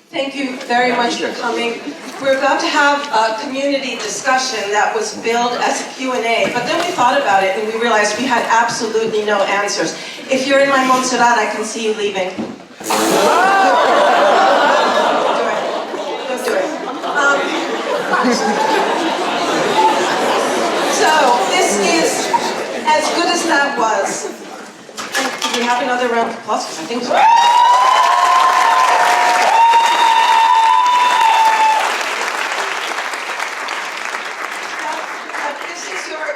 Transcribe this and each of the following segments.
Thank you very much for coming. We're about to have a community discussion that was billed as a Q&A, but then we thought about it and we realized we had absolutely no answers. If you're in my Montserrat, I can see you leaving. Don't do it. So, this is as good as that was. Do we have another round of applause? I think so.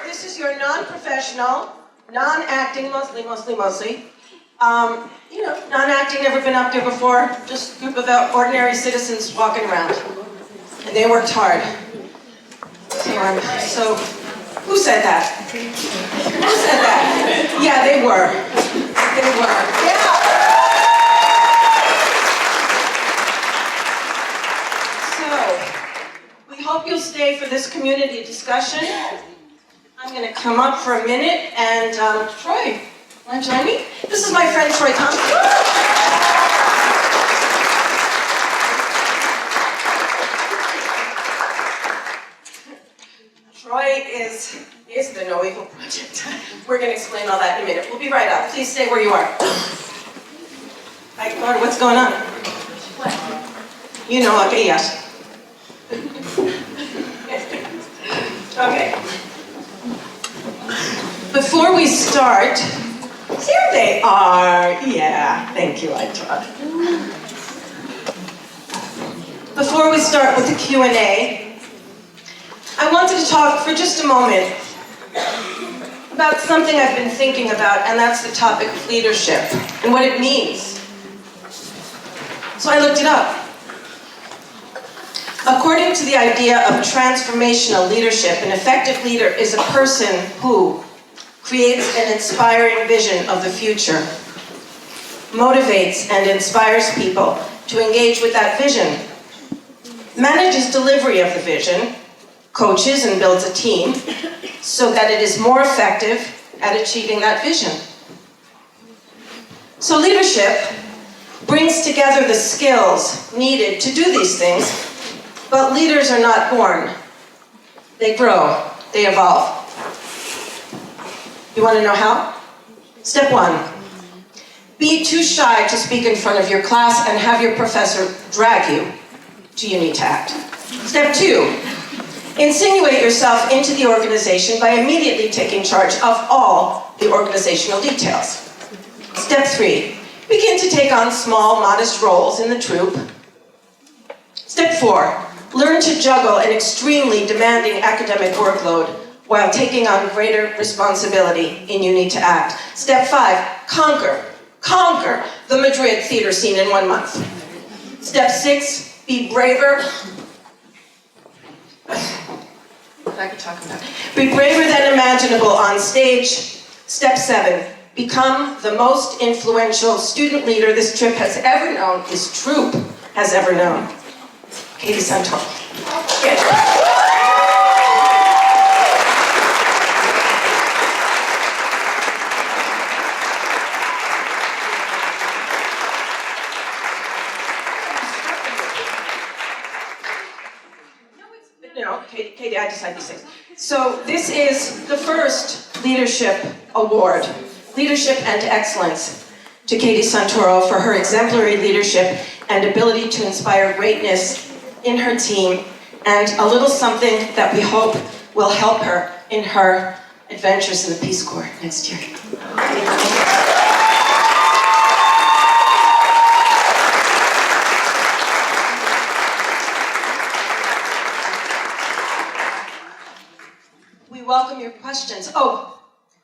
This is your non-professional, non-acting, mostly. Non-acting, never been up there before, just a group of ordinary citizens walking around. And they worked hard. So, who said that? Who said that? Yeah, they were. They were. Yeah! So, we hope you'll stay for this community discussion. I'm going to come up for a minute and, Troy, want to join me? This is my friend Troy Thompson. Troy is the No Evil Project. We're going to explain all that in a minute. We'll be right up. Please stay where you are. Hi, Laura, what's going on? What? You know, okay, yes. Okay. Before we start, here they are. Yeah, thank you, I tried. Before we start with the Q&A, I wanted to talk for just a moment about something I've been thinking about, and that's the topic of leadership and what it means. So I looked it up. According to the idea of transformational leadership, an effective leader is a person who creates an inspiring vision of the future, motivates and inspires people to engage with that vision, manages delivery of the vision, coaches and builds a team so that it is more effective at achieving that vision. So leadership brings together the skills needed to do these things, but leaders are not born. They grow, they evolve. You want to know how? Step 1, be too shy to speak in front of your class and have your professor drag you to You Need to Act. Step 2, insinuate yourself into the organization by immediately taking charge of all the organizational details. Step 3, begin to take on small, modest roles in the troop. Step 4, learn to juggle an extremely demanding academic workload while taking on greater responsibility in You Need to Act. Step 5, conquer the Madrid theater scene in 1 month. Step 6, be braver. What I could talk about. Be braver than imaginable on stage. Step 7, become the most influential student leader this troop has ever known, this troop has ever known. Katie Santoro. Yeah. Katie, I decide these things. So this is the first leadership award, Leadership and Excellence, to Katie Santoro for her exemplary leadership and ability to inspire greatness in her team, and a little something that we hope will help her in her adventures in the Peace Corps next year. We welcome your questions. Oh,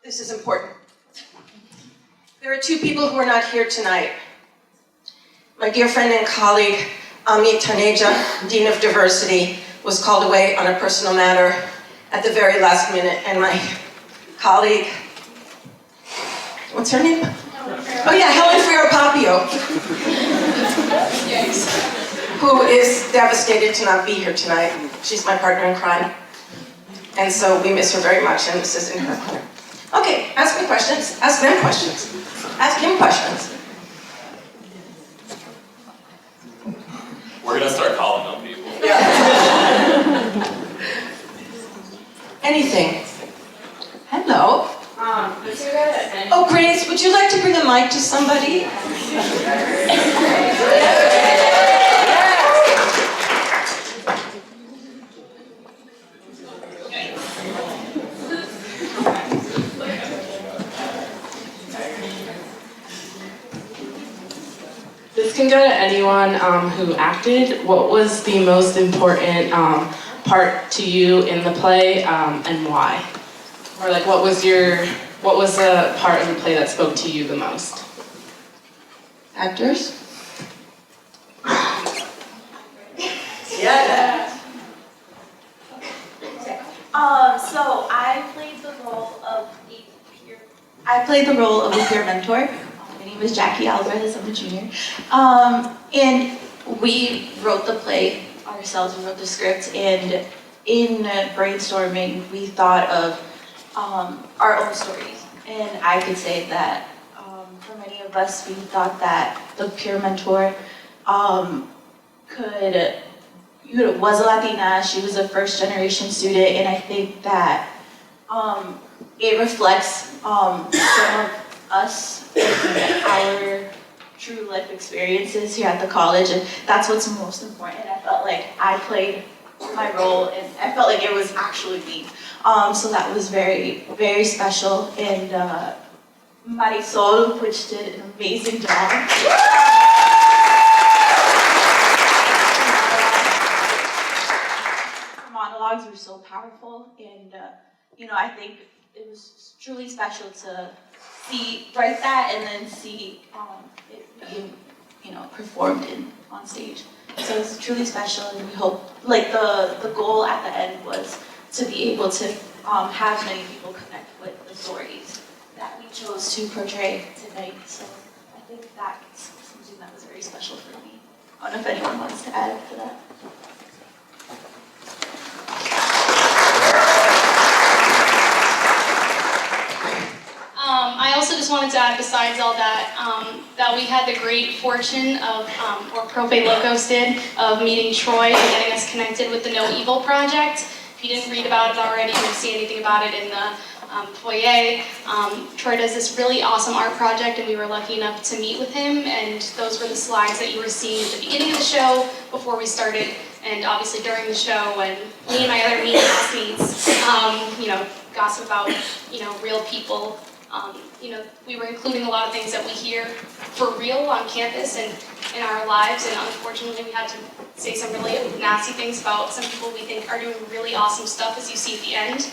this is important. There are 2 people who are not here tonight. My dear friend and colleague, Amit Taneja, Dean of Diversity, was called away on a personal matter at the very last minute, and my colleague, what's her name? Oh yeah, Helen Freear-Papio, who is devastated to not be here tonight. She's my partner in crime. And so we miss her very much, and this is in her honor. Okay, ask me questions. Ask them questions. Ask him questions. We're gonna start calling on people. Anything? Hello. Oh, Grace, would you like to bring a mic to somebody? This can go to anyone who acted. What was the most important part to you in the play, and why? Or like, what was the part of the play that spoke to you the most? Actors? Yeah. So I played the role of a peer mentor. My name is Jackie Alvarez. I'm a junior. And we wrote the play ourselves. We wrote the script, and in brainstorming, we thought of our own stories. And I could say that for many of us, we thought that the peer mentor was a Latina. She was a first-generation student, and I think that it reflects some of us and our true life experiences here at the college, and that's what's most important. I felt like I played my role, and I felt like it was actually me. So that was very, very special, and Marisol, which did an amazing job. Her monologues were so powerful, and I think it was truly special to write that and then see it being, performed on stage. So it's truly special, and we hope, like the goal at the end was to be able to have many people connect with the stories that we chose to portray tonight. So I think that's something that was very special for me. I don't know if anyone wants to add to that. I also just wanted to add, besides all that, that we had the great fortune of, or Prof. Lokos did, of meeting Troy and getting us connected with the No Evil Project. If you didn't read about it already, you didn't see anything about it in the foyer. Troy does this really awesome art project, and we were lucky enough to meet with him, and those were the slides that you were seeing at the beginning of the show before we started, and obviously during the show, when me and my other media classmates, gossip about, real people. We were including a lot of things that we hear for real on campus and in our lives, and unfortunately we had to say some really nasty things about some people we think are doing really awesome stuff, as you see at the end.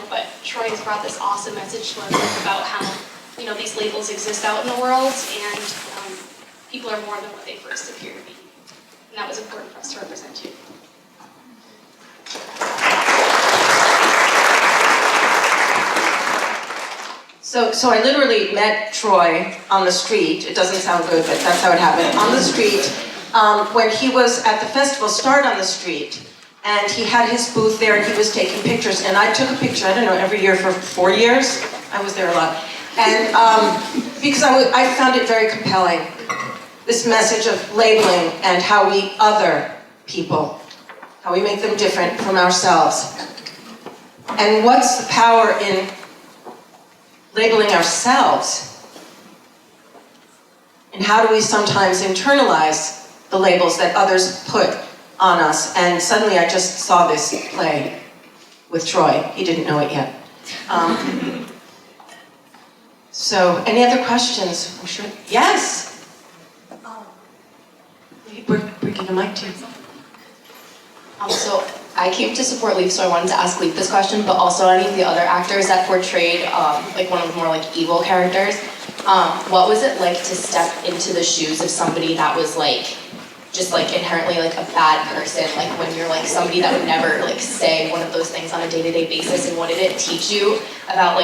But Troy has brought this awesome message to us about how, these labels exist out in the world, and people are more than what they first appear to be. And that was important for us to represent too. So I literally met Troy on the street. It doesn't sound good, but that's how it happened. On the street, when he was at the festival Start on the Street, and he had his booth there, and he was taking pictures. And I took a picture, I don't know, every year for 4 years. I was there a lot. And because I found it very compelling, this message of labeling and how we other people, how we make them different from ourselves. And what's the power in labeling ourselves? And how do we sometimes internalize the labels that others put on us? And suddenly I just saw this play with Troy. He didn't know it yet. So, any other questions? I'm sure. Yes? We're bringing a mic to you. So I came to support Leaf, so I wanted to ask Leaf this question, but also any of the other actors that portrayed one of the more evil characters. What was it like to step into the shoes of somebody that was just inherently a bad person? When you're somebody that would never say one of those things on a day-to-day basis, and what did it teach you about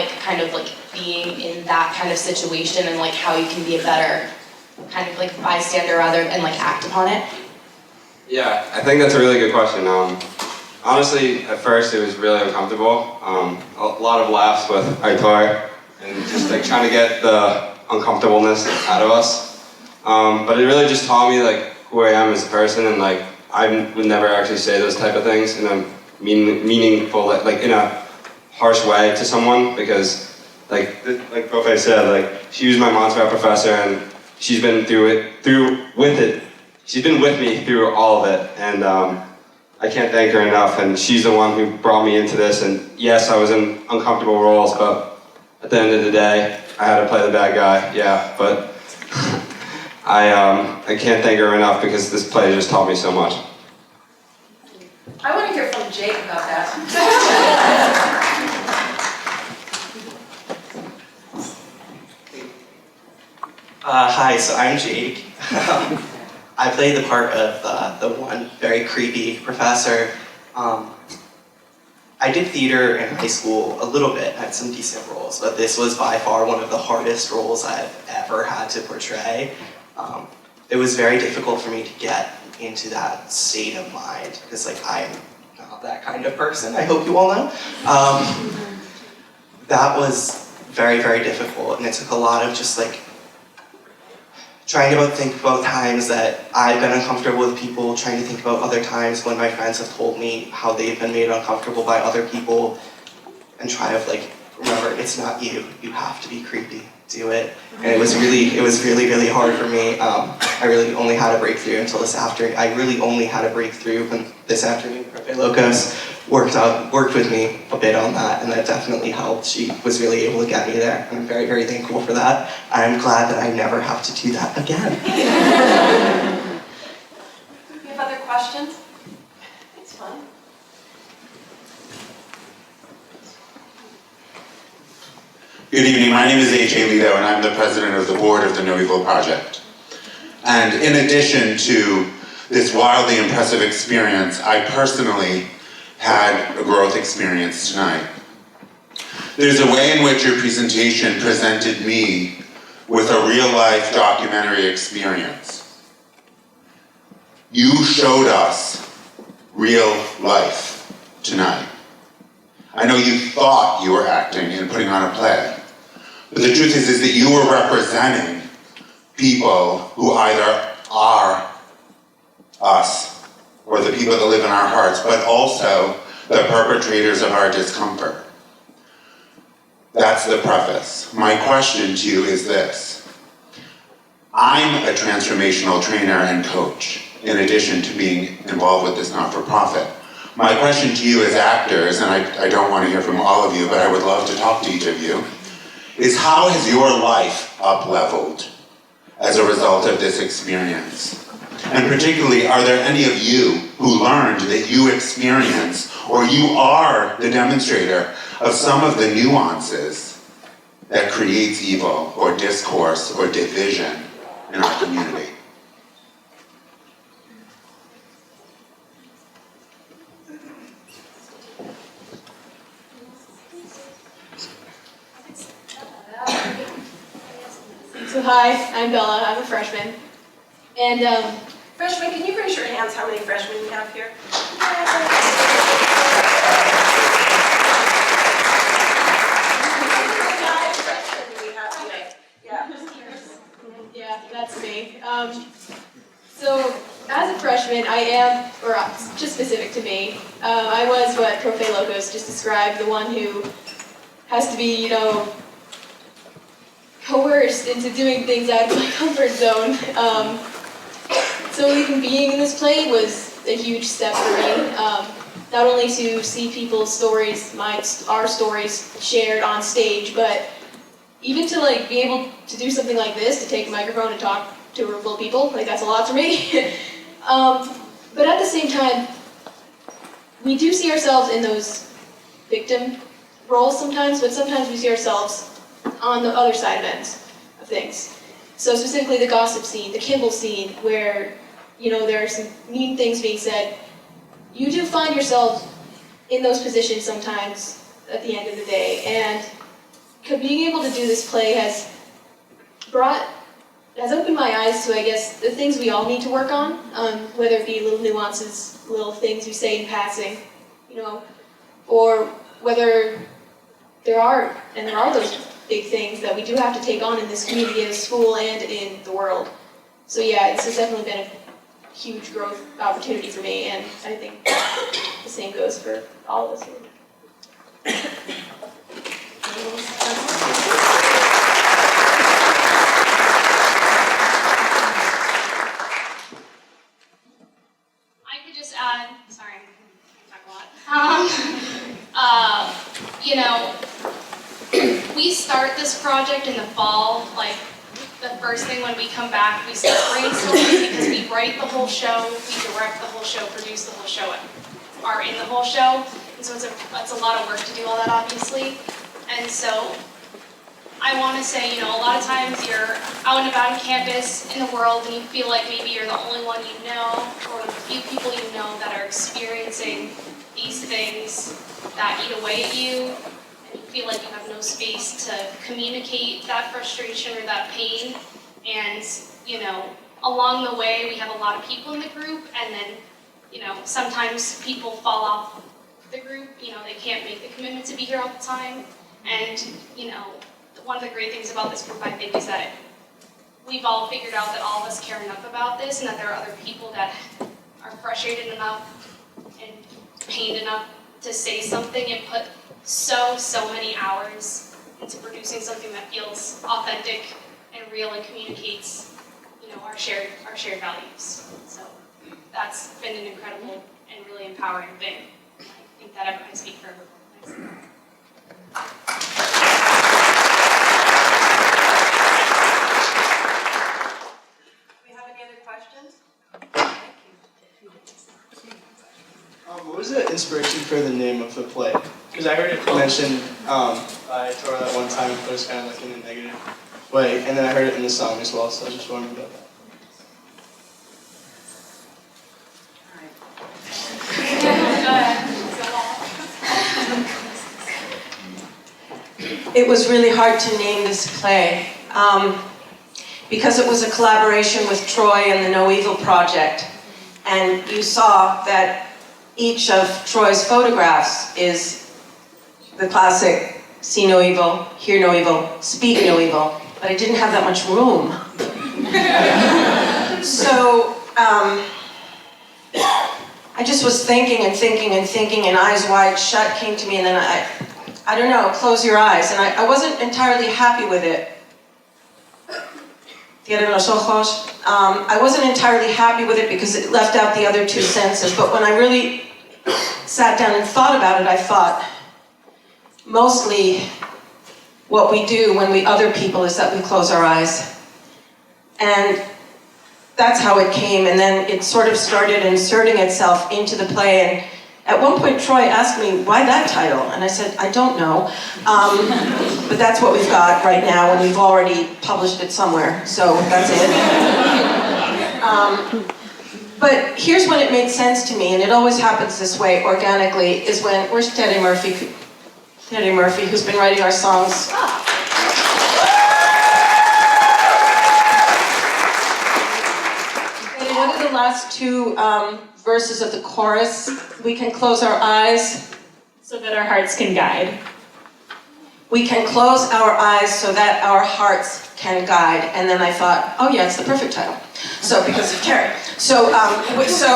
being in that kind of situation, and how you can be a better kind of bystander rather and act upon it? Yeah, I think that's a really good question. Honestly, at first it was really uncomfortable. A lot of laughs with Aitor and just trying to get the uncomfortableness out of us. But it really just taught me who I am as a person, and like I would never actually say those type of things in a meaningful, like in a harsh way to someone, because like Prof said, like she was my Montserrat professor, and she's been she's been with me through all of it, and I can't thank her enough, and she's the one who brought me into this, and yes, I was in uncomfortable roles, but at the end of the day, I had to play the bad guy, yeah, but I can't thank her enough because this play just taught me so much. I want to hear from Jake about that. Hi, so I'm Jake. I played the part of the one very creepy professor. I did theater in high school a little bit, had some decent roles, but this was by far one of the hardest roles I've ever had to portray. It was very difficult for me to get into that state of mind, because like I'm not that kind of person, I hope you all know. That was very, very difficult, and it took a lot of just like trying to think about times that I've been uncomfortable with people, trying to think about other times when my friends have told me how they've been made uncomfortable by other people, and try to like, remember, it's not you, you have to be creepy, do it. And it was really, really hard for me. I really only had a breakthrough until this afternoon. I really only had a breakthrough when this afternoon, Prof. Lokos worked with me a bit on that, and that definitely helped. She was really able to get me there, and I'm very, very thankful for that. I'm glad that I never have to do that again. You have other questions? It's fun. Good evening, my name is A.J. Lito, and I'm the president of the board of the No Evil Project. And in addition to this wildly impressive experience, I personally had a growth experience tonight. There's a way in which your presentation presented me with a real-life documentary experience. You showed us real life tonight. I know you thought you were acting and putting on a play, but the truth is that you were representing people who either are us or the people that live in our hearts, but also the perpetrators of our discomfort. That's the preface. My question to you is this. I'm a transformational trainer and coach, in addition to being involved with this not-for-profit. My question to you as actors, and I don't want to hear from all of you, but I would love to talk to each of you, is how has your life up-leveled as a result of this experience? And particularly, are there any of you who learned that you experience, or you are the demonstrator of some of the nuances that creates evil, or discourse, or division in our community? So hi, I'm Bella, I'm a freshman. And Freshmen, can you raise your hands how many freshmen we have here? yeah, that's me. So as a freshman, I am, or just specific to me, I was what Prof. Lokos just described, the one who has to be, you know, coerced into doing things out of my comfort zone. So even being in this play was a huge step for me. Not only to see people's stories, our stories shared on stage, but even to like be able to do something like this, to take a microphone and talk to a room full of people, like that's a lot for me. But at the same time, we do see ourselves in those victim roles sometimes, but sometimes we see ourselves on the other side of things. So specifically the gossip scene, the Kimball scene, where, you know, there are some mean things being said. You do find yourself in those positions sometimes at the end of the day, and being able to do this play has opened my eyes to, I guess, the things we all need to work on, whether it be little nuances, little things we say in passing, you know, or whether there are those big things that we do have to take on in this community, in school, and in the world. So yeah, this has definitely been huge growth opportunity for me, and I think the same goes for all of us here. I could just add, sorry, I talk a lot. You know, we start this project in the fall, like the first thing when we come back, we start brainstorming because we write the whole show, we direct the whole show, produce the whole show, are in the whole show. And so it's a lot of work to do all that, obviously. And so I want to say, you know, a lot of times you're out and about on campus in the world and you feel like maybe you're the only one you know, or the few people you know that are experiencing these things that eat away at you, and you feel like you have no space to communicate that frustration or that pain. And, you know, along the way we have a lot of people in the group, and then, you know, sometimes people fall off the group, you know, they can't make the commitment to be here all the time. And, you know, one of the great things about this group, I think, is that we've all figured out that all of us care enough about this, and that there are other people that are frustrated enough and pained enough to say something and put so many hours into producing something that feels authentic and real and communicates, you know, our shared values. So that's been an incredible and really empowering thing. I think that I speak for everyone. Thanks. What was the inspiration for the name of the play? Because I heard it mentioned by Tora that one time, but it was kind of like in a negative way, and then I heard it in the song as well, so I was just wondering about that. It was really hard to name this play because it was a collaboration with Troy and the No Evil Project, and you saw that each of Troy's photographs is the classic see no evil, hear no evil, speak no evil, but I didn't have that much room. So I just was thinking and thinking and thinking, and Eyes Wide Shut came to me, and then I don't know, Close Your Eyes, and I wasn't entirely happy with it. Cierren los ojos. I wasn't entirely happy with it because it left out the other two senses, but when I really sat down and thought about it, I thought, mostly what we do when we other people is that we close our eyes. And that's how it came, and then it sort of started inserting itself into the play, and at one point Troy asked me, why that title? And I said, I don't know, but that's what we've got right now, and we've already published it somewhere, so that's it. But here's when it made sense to me, and it always happens this way, organically, is when, where's Teddy Murphy? Teddy Murphy, who's been writing our songs. Teddy, what are the last two verses of the chorus? We can close our eyes So that our hearts can guide. We can close our eyes so that our hearts can guide. And then I thought, oh yeah, it's the perfect title. So, because of Terry. So that's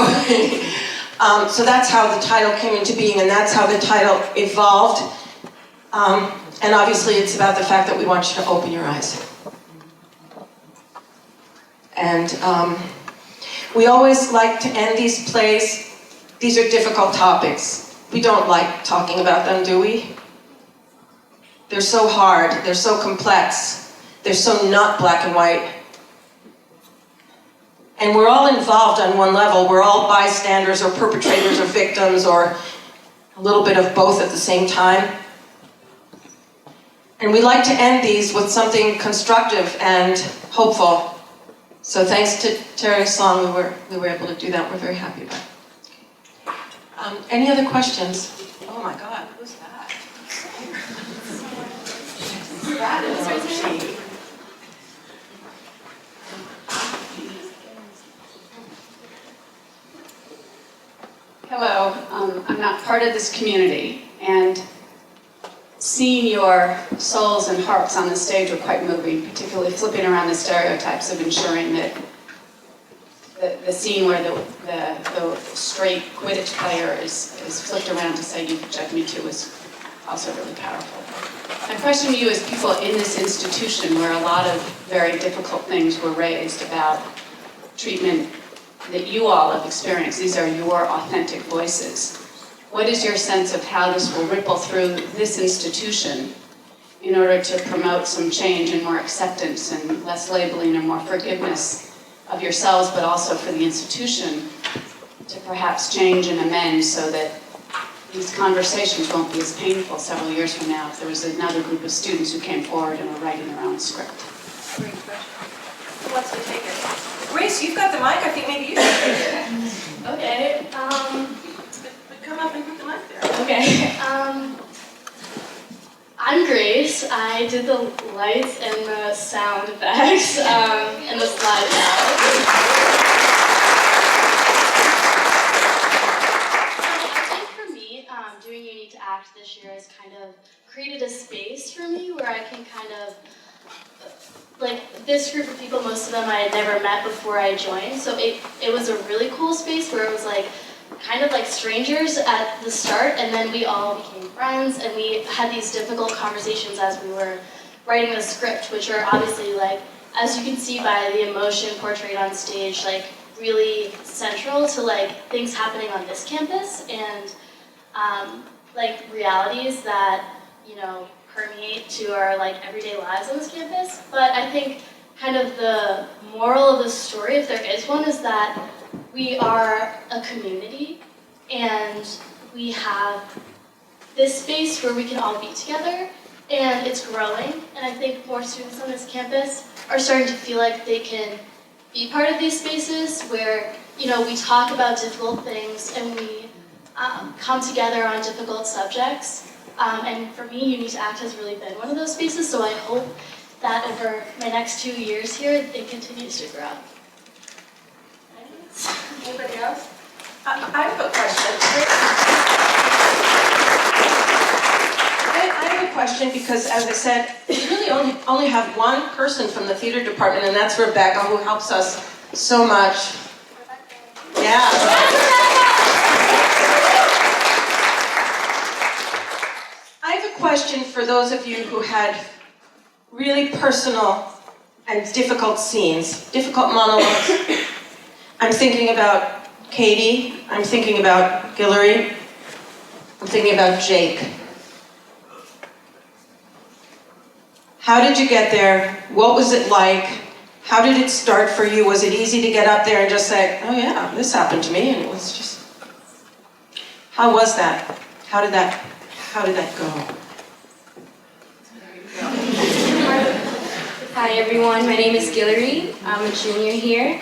how the title came into being, and that's how the title evolved. And obviously it's about the fact that we want you to open your eyes. And we always like to end these plays. These are difficult topics. We don't like talking about them, do we? They're so hard, they're so complex, they're so not black and white. And we're all involved on one level. We're all bystanders or perpetrators or victims or a little bit of both at the same time. And we like to end these with something constructive and hopeful. So thanks to Terry's song, we were able to do that. We're very happy about it. Any other questions? Oh my God, who's that? That is Archie. Hello, I'm not part of this community, and seeing your souls and harps on the stage were quite moving, particularly flipping around the stereotypes of ensuring that the scene where the straight Quidditch player is flipped around to say you judge me too was also really powerful. My question to you is people in this institution where a lot of very difficult things were raised about treatment that you all have experienced, these are your authentic voices. What is your sense of how this will ripple through this institution in order to promote some change and more acceptance and less labeling and more forgiveness of yourselves, but also for the institution to perhaps change and amend so that these conversations won't be as painful several years from now if there was another group of students who came forward and were writing their own script? Great question. Who wants to take it? Grace, you've got the mic. I think maybe you should take it. Okay. But come up and put the mic there. Okay. I'm Grace. I did the lights and the sound effects and the slideshow. Doing You Need to Act this year has kind of created a space for me where I can kind of, like this group of people, most of them I had never met before I joined, so it was a really cool space where it was like, kind of like strangers at the start, and then we all became friends, and we had these difficult conversations as we were writing the script, which are obviously like, as you can see by the emotion portrayed on stage, like really central to like things happening on this campus, and like realities that, you know, permeate to our like everyday lives on this campus. But I think kind of the moral of the story, if there is one, is that we are a community and we have this space where we can all be together, and it's growing. And I think more students on this campus are starting to feel like they can be part of these spaces where, you know, we talk about difficult things and we come together on difficult subjects. And for me, You Need to Act has really been one of those spaces, so I hope that over my next 2 years here, it continues to grow. Anybody else? I have a question. I have a question because, as I said, we really only have one person from the theater department, and that's Rebecca, who helps us so much. Yeah. I have a question for those of you who had really personal and difficult scenes, difficult monologues. I'm thinking about Katie, I'm thinking about Guillory, I'm thinking about Jake. How did you get there? What was it like? How did it start for you? Was it easy to get up there and just say, oh yeah, this happened to me, and it was just... How was that? How did that go? Hi everyone, my name is Guillory. I'm a junior here.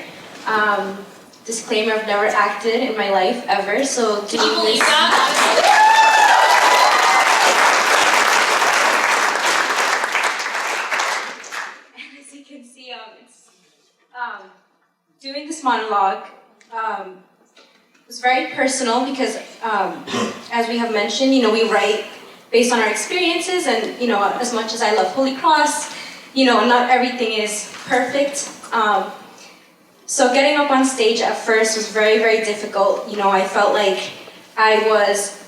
Disclaimer, I've never acted in my life ever, so Can you believe that? As you can see, doing this monologue was very personal because, as we have mentioned, you know, we write based on our experiences, and you know, as much as I love Holy Cross, you know, not everything is perfect. So getting up on stage at first was very, very difficult. You know, I felt like I was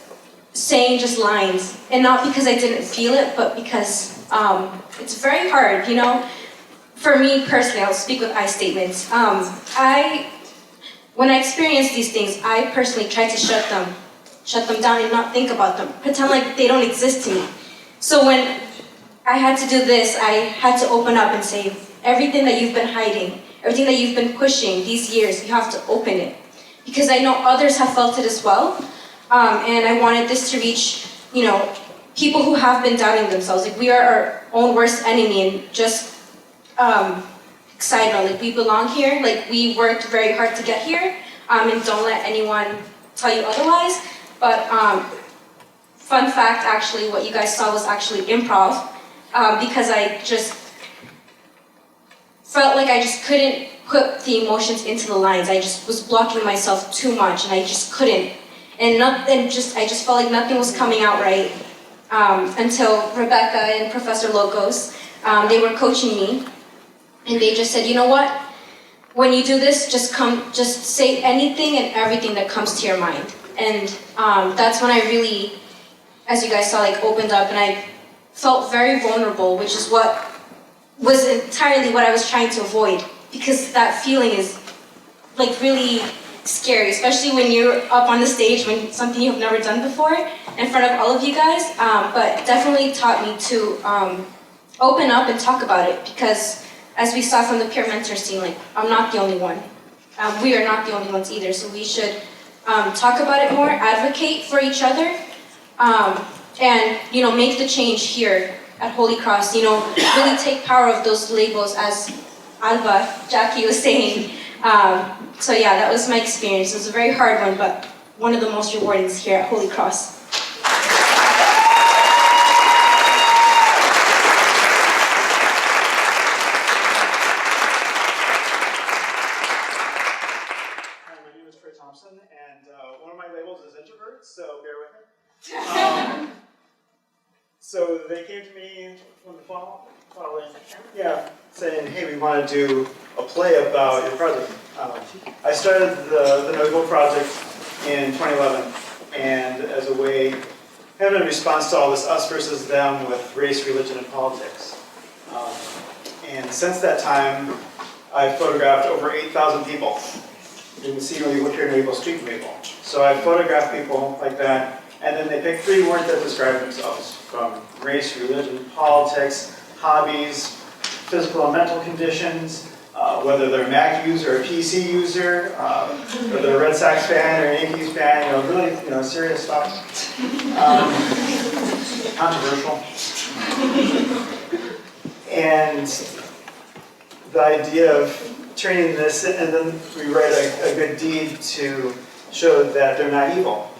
saying just lines, and not because I didn't feel it, but because it's very hard, you know. For me personally, I'll speak with I statements. When I experience these things, I personally try to shut them down and not think about them, pretend like they don't exist to me. So when I had to do this, I had to open up and say, everything that you've been hiding, everything that you've been pushing these years, you have to open it. Because I know others have felt it as well. And I wanted this to reach, you know, people who have been doubting themselves. Like, we are our own worst enemy, and just side note, like, we belong here. Like, we worked very hard to get here, and don't let anyone tell you otherwise. But fun fact, actually, what you guys saw was actually improv, because I just felt like I just couldn't put the emotions into the lines. I just was blocking myself too much, and I just couldn't. I just felt like nothing was coming out right until Rebecca and Professor Lokos, they were coaching me, and they just said, you know what? when you do this, just say anything and everything that comes to your mind. And that's when I really, as you guys saw, like opened up, and I felt very vulnerable, which is what was entirely what I was trying to avoid, because that feeling is like really scary, especially when you're up on the stage when something you've never done before in front of all of you guys. But definitely taught me to open up and talk about it, because as we saw from the peer mentor scene, like I'm not the only one. We are not the only ones either, so we should talk about it more, advocate for each other, and make the change here at Holy Cross. Really take power of those labels, as Jackie was saying. So yeah, that was my experience. It was a very hard one, but one of the most rewarding here at Holy Cross. Hi, my name is Prof. Thompson, and one of my labels is introvert, so bear with me. So they came to me from the following, saying, hey, we want to do a play about your project. I started the No Evil project in 2011, and as a way, kind of in response to all this us versus them with race, religion, and politics. And since that time, I've photographed over 8,000 people. You can see No Evil, Hear No Evil, Speak No Evil. So I photographed people like that, and then they picked 3 words that describe themselves, from race, religion, politics, hobbies, physical and mental conditions, whether they're a Mac user or a PC user, whether they're a Red Sox fan or an Yankees fan, really, serious stuff. Controversial. And the idea of turning this, and then we write a good deed to show that they're not evil.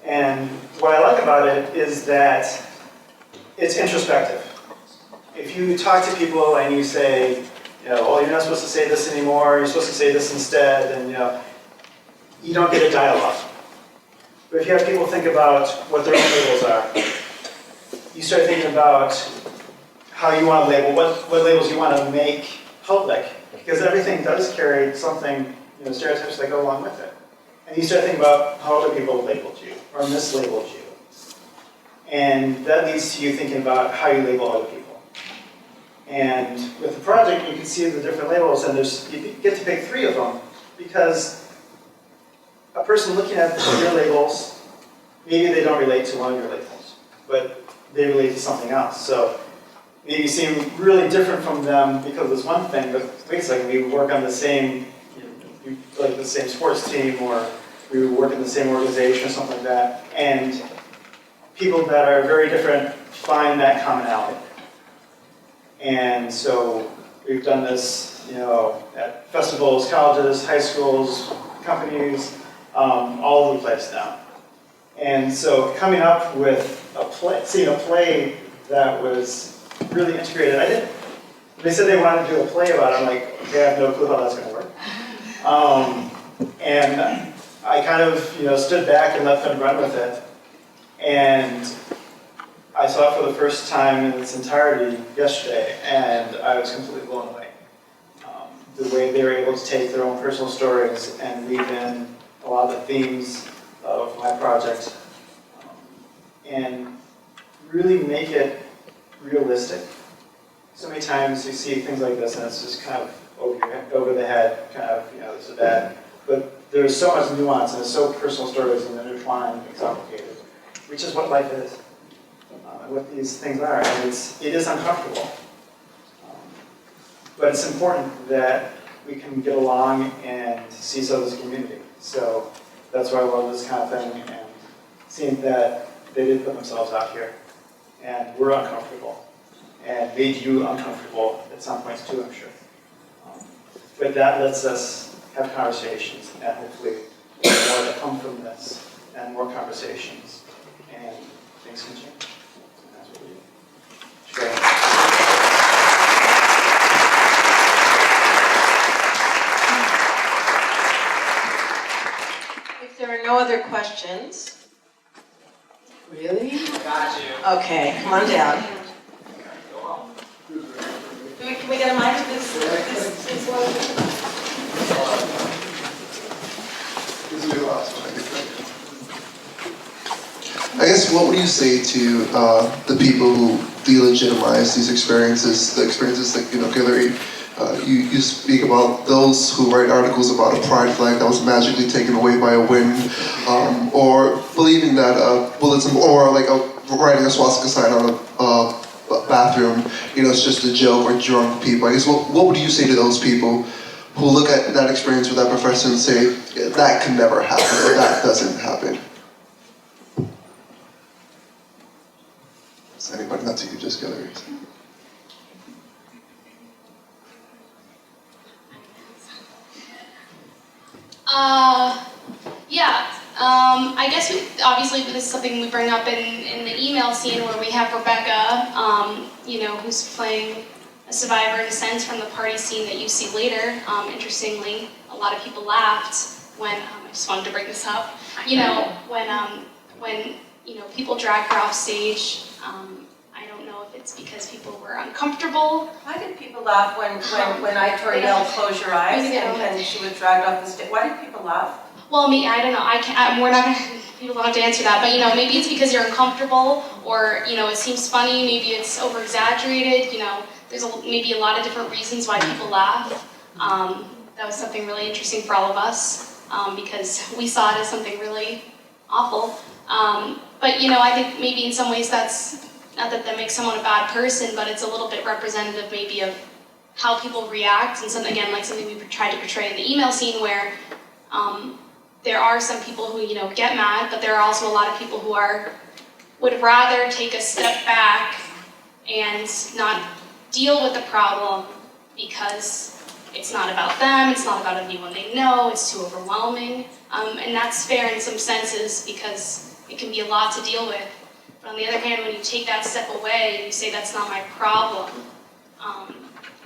And what I like about it is that it's introspective. If you talk to people and you say, well, you're not supposed to say this anymore, you're supposed to say this instead, and you don't get a dialogue. But if you have people think about what their own labels are, you start thinking about how you want to label, what labels you want to make public, because everything does carry something, stereotypes that go along with it. And you start thinking about how other people labeled you, or mislabeled you. And that leads to you thinking about how you label other people. And with the project, you can see the different labels, and you get to pick 3 of them, because a person looking at your labels, maybe they don't relate to one of your labels, but they relate to something else. So maybe you seem really different from them because it's one thing, but wait a second, we work on the same, like the same sports team, or we work in the same organization or something like that. And people that are very different find that commonality. And so we've done this, at festivals, colleges, high schools, companies, all over the place now. And so coming up with a play, seeing a play that was really integrated, they said they wanted to do a play about it. I'm like, okay, I have no clue how that's going to work. And I kind of, stood back and let them run with it. And I saw it for the first time in its entirety yesterday, and I was completely blown away. The way they were able to take their own personal stories and weave in a lot of the themes of my project, and really make it realistic. So many times you see things like this, and it's just kind of over the head, kind of, this is bad. But there's so much nuance, and it's so personal stories, and they're intertwined and complicated, which is what life is. What these things are, and it is uncomfortable. But it's important that we can get along and see each other as a community. So that's why I love this kind of thing, and seeing that they did put themselves out here, and we're uncomfortable, and made you uncomfortable at some points too, I'm sure. But that lets us have conversations, and hopefully more that come from this, and more conversations, and things can change. If there are no other questions. Really? Got you. Okay, come on down. Can we get a mic to this one? I guess what would you say to the people who delegitimize these experiences, the experiences like, Hillary, you speak about those who write articles about a pride flag that was magically taken away by a wind, or believing that Buddhism, or like writing a swastika sign on a bathroom, it's just a joke, or drunk people. I guess what would you say to those people who look at that experience with that professor and say, that can never happen, or that doesn't happen? Is anybody, not to you, just Hillary. I guess obviously this is something we bring up in the email scene where we have Rebecca, who's playing a survivor in a sense from the party scene that you see later. Interestingly, a lot of people laughed when, I just wanted to bring this up, when people drag her off stage. I don't know if it's because people were uncomfortable. Why did people laugh when I yelled, close your eyes, and she was dragged off the stage? Why did people laugh? Well, I don't know. We're not gonna. People don't have to answer that. But maybe it's because you're uncomfortable, or it seems funny. Maybe it's over exaggerated. There's maybe a lot of different reasons why people laugh. That was something really interesting for all of us because we saw it as something really awful. But I think maybe in some ways that's not that makes someone a bad person, but it's a little bit representative maybe of how people react, and something we tried to portray in the email scene where. There are some people who, get mad, but there are also a lot of people who would rather take a step back and not deal with the problem because it's not about them, it's not about anyone they know, it's too overwhelming. And that's fair in some senses because it can be a lot to deal with. But on the other hand, when you take that step away and you say that's not my problem,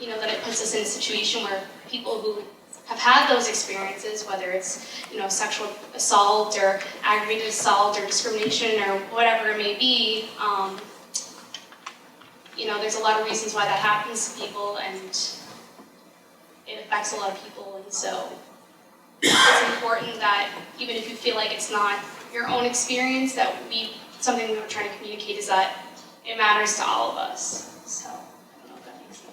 then it puts us in a situation where people who have had those experiences, whether it's sexual assault or aggravated assault or discrimination or whatever it may be, there's a lot of reasons why that happens to people, and it affects a lot of people, and so it's important that even if you feel like it's not your own experience, that something we were trying to communicate is that it matters to all of us. So I don't know if that makes sense.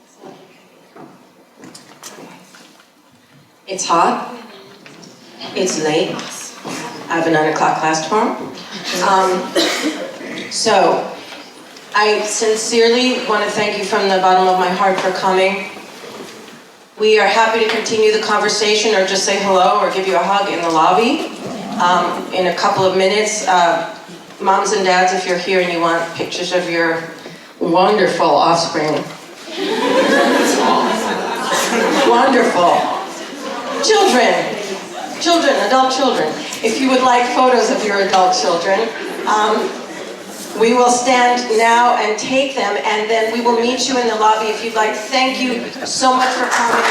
It's hot. It's late. I have a 9 o'clock class tomorrow. So I sincerely want to thank you from the bottom of my heart for coming. We are happy to continue the conversation or just say hello or give you a hug in the lobby. In a couple of minutes, moms and dads, if you're here and you want pictures of your wonderful offspring. Wonderful. Children, adult children. If you would like photos of your adult children, we will stand now and take them, and then we will meet you in the lobby if you'd like. Thank you so much for coming.